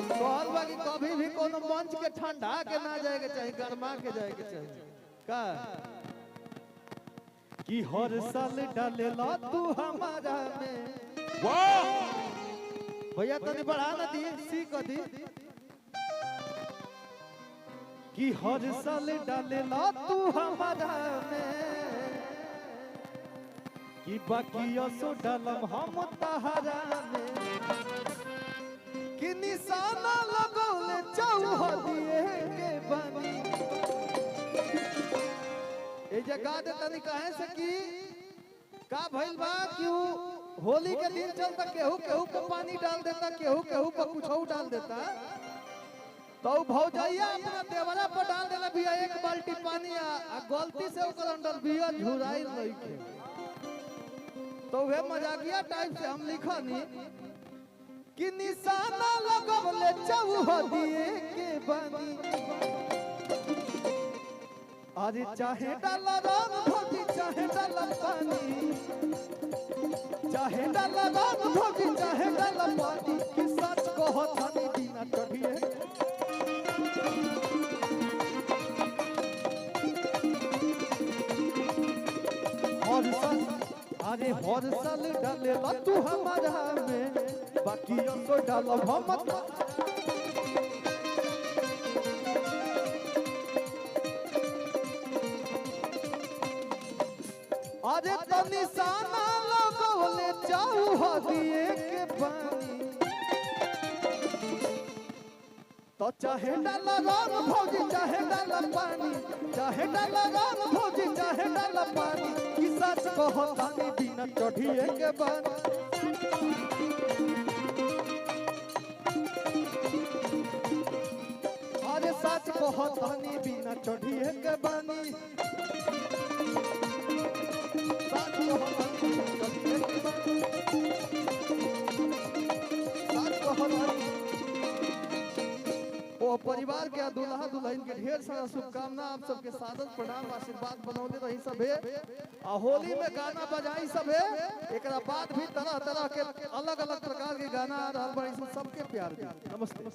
कहल बा कि कभी भी कोनो मंच के ठंडा के ना जाएगा चाहिए, गरमा के जाएगा चाहिए का कि हर साल डालेला तू हमारा में। वाह भैया तनी बढ़ा ना दी सी को दी कि हर साल डालेला तू हमारा में कि बाकी सो डालम हम तहरा में कि निशाना लगौले चौहदिए के बनी। ए जगह दे तनी कहे से कि का भइल बा कि होली के दिन चलता केहू केहू पे पानी डाल देता, केहू केहू पे कुछ डाल देता, तो भौजैया अपना देवरा पर डाल देला बिया एक बाल्टी पानी आ गलती से ओकर अंदर बिया झुराइल लइके। तो वे मजाकिया टाइप से हम लिखनी कि निशाना लगवले चौहदिए के बनी। अरे चाहे डाला राम भोगी चाहे डाला पानी, चाहे डाला राम भोगी चाहे डाला पानी कि सच कहत हनी बिना चढ़िए। अरे हर साल डालेला तू हमारा में बाकी सो डालब हम। अरे तो निशाना लगौले चौहदिए के पानी, तो चाहे डाला राम भौजी चाहे डाला पानी, चाहे डाला राम भौजी चाहे डाला पानी कि सच कहतानी बिना चढ़िए के बानी। अरे सच कहतानी बिना चढ़िए के बानी, सच कहतानी बिना चढ़िए के बानी, सच कहतानी। वो परिवार के दुल्हा दुल्हन के ढेर सारा शुभकामना, आप सबके सादर प्रणाम आशीर्वाद बनौले रही सबे। होली में गाना बजाई सबे, एक बाद भी तरह तरह के अलग अलग प्रकार के गाना आ रहा बड़ी, सबके प्यार दी। नमस्ते।